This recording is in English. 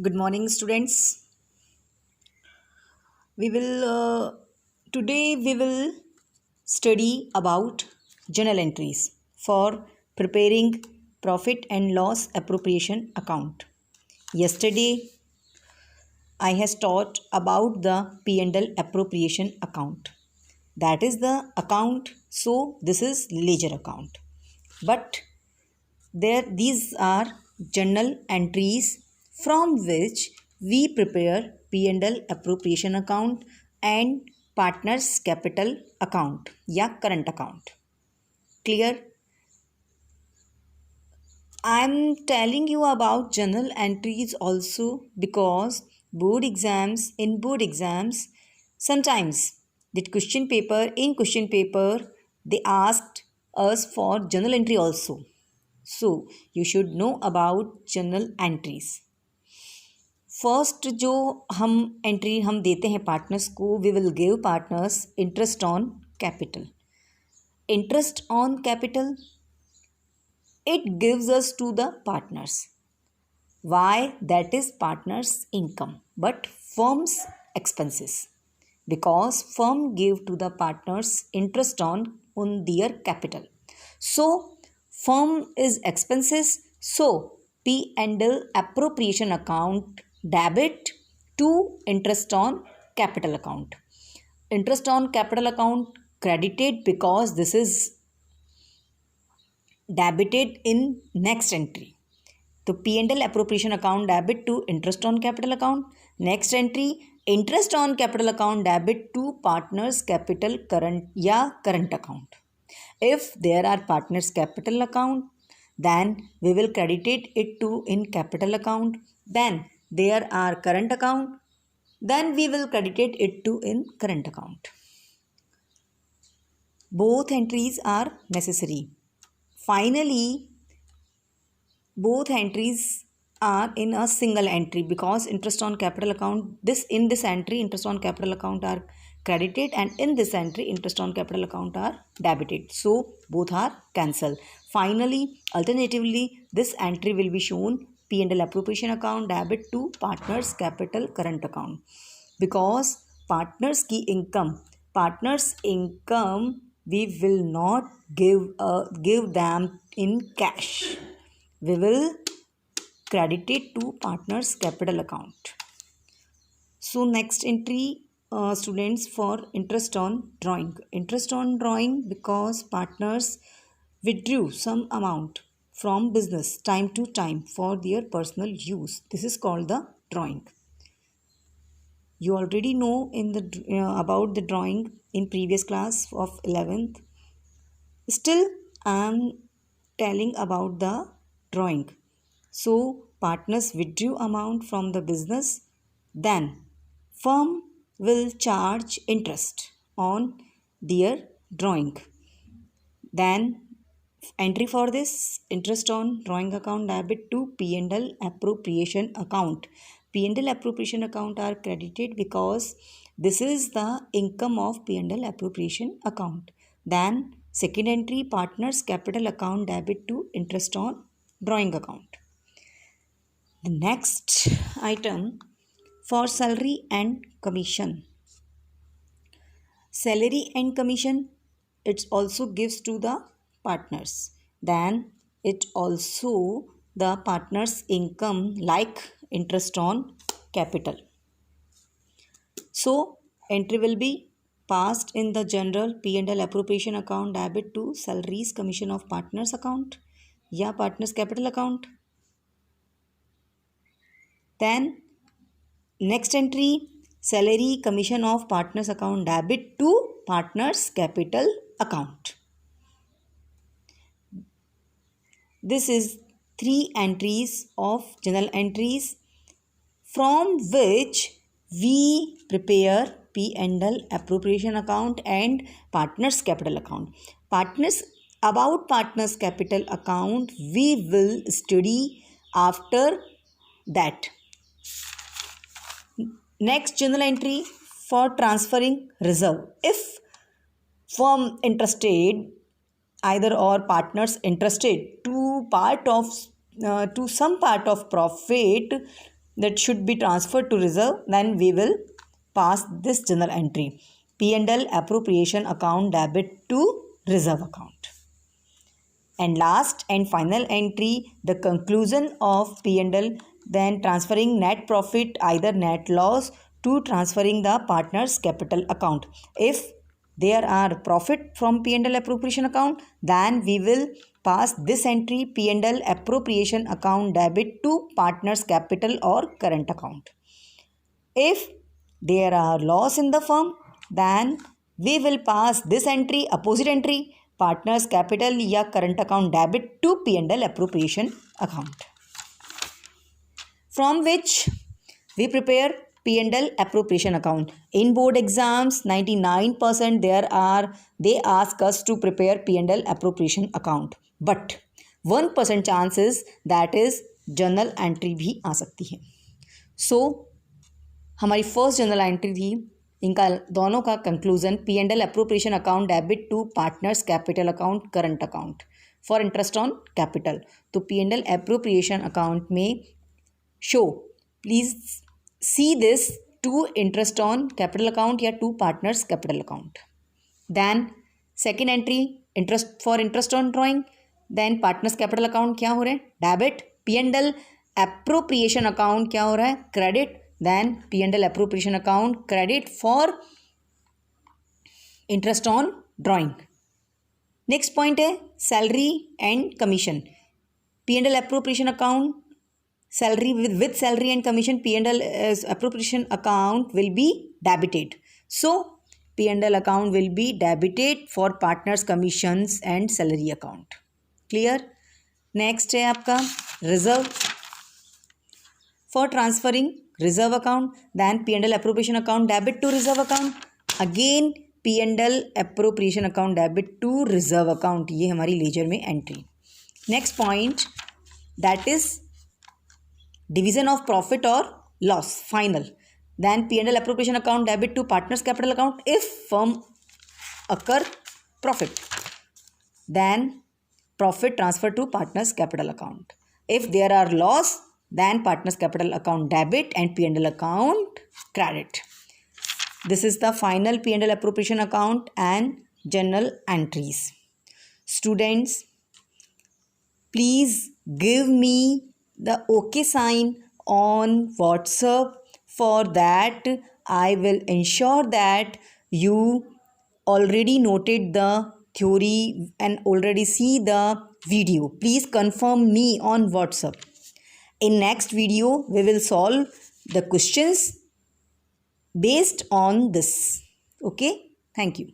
Good morning, students. We will today we will study about journal entries for preparing profit and loss appropriation account. Yesterday, I has taught about the P&L appropriation account. That is the account. So this is ledger account. But these are journal entries from which we prepare P&L appropriation account and partners capital account या current account. Clear? I am telling you about journal entries also because board exams sometimes the question paper they asked us for journal entry also. So you should know about journal entries. First जो हम entry हम देते हैं partners को, we will give partners interest on capital. Interest on capital it gives us to the partners. Why? That is partners income but firm's expenses, because firm give to the partners interest on their capital. So firm is expenses, so P&L appropriation account debit to interest on capital account. Interest on capital account credited because this is debited in next entry. तो P&L appropriation account debit to interest on capital account. Next entry, interest on capital account debit to partners capital current या current account. If there are partners capital account, then we will credit it to in capital account. Then there are current account, then we will credit it to in current account. Both entries are necessary. Finally, both entries are in a single entry because interest on capital account, in this entry interest on capital account are credited and in this entry interest on capital account are debited. So both are cancelled. Finally, alternatively, this entry will be shown P&L appropriation account debit to partners capital current account, because partners income we will not give them in cash. We will credit it to partners capital account. So next entry, students, for interest on drawing. Interest on drawing because partners withdrew some amount from business time to time for their personal use. This is called the drawing. You already know about the drawing in previous class of 11th. Still, I am telling about the drawing. So, partners withdrew amount from the business, then firm will charge interest on their drawing. Then entry for this, interest on drawing account debit to P&L appropriation account. P&L appropriation account are credited because this is the income of P&L appropriation account. Then second entry, partners capital account debit to interest on drawing account. The next item, for salary and commission. Salary and commission, it also gives to the partners. Then it also the partners income like interest on capital. So entry will be passed in the general P&L appropriation account debit to salaries commission of partners account या partners capital account. Then next entry, salary commission of partners account debit to partners capital account. This is 3 entries of journal entries from which we prepare P&L appropriation account and partners capital account. About partners capital account we will study after that. Next journal entry, for transferring reserve. If firm interested, either or partners interested to some part of profit that should be transferred to reserve, then we will pass this journal entry. P&L appropriation account debit to reserve account. And last and final entry, the conclusion of P&L, then transferring net profit, either net loss, to transferring the partner's capital account. If there are profit from P&L appropriation account, then we will pass this entry, P&L appropriation account debit to partner's capital or current account. If there are loss in the firm, then we will pass this entry, opposite entry, partner's capital या current account debit to P&L appropriation account, from which we prepare P&L appropriation account. In board exams, 99% they ask us to prepare P&L appropriation account, but 1% chances that is journal entry भी आ सकती है. So हमारी first journal entry थी, इनका दोनों का conclusion P&L appropriation account debit to partners capital account current account for interest on capital. तो P&L appropriation account में show please see this to interest on capital account या to partners capital account. Then second entry interest for interest on drawing. Then partners capital account क्या हो रहा है, debit. P&L appropriation account क्या हो रहा है, credit. Then P&L appropriation account credit for interest on drawing. Next point है salary and commission. P&L appropriation account salary with salary and commission, P&L appropriation account will be debited. So P&L account will be debited for partners commissions and salary account. Clear? Next है आपका reserve. For transferring reserve account, then P&L appropriation account debit to reserve account. Again P&L appropriation account debit to reserve account. ये हमारी ledger में entry. Next point that is division of profit और loss final. Then P&L appropriation account debit to partners capital account if firm occur profit. Then profit transfer to partners capital account. If there are loss, then partners capital account debit and P&L account credit. This is the final P&L appropriation account and journal entries. Students, please give me the OK sign on WhatsApp. For that I will ensure that you already noted the theory and already see the video. Please confirm me on WhatsApp. In next video, we will solve the questions based on this. Okay? Thank you.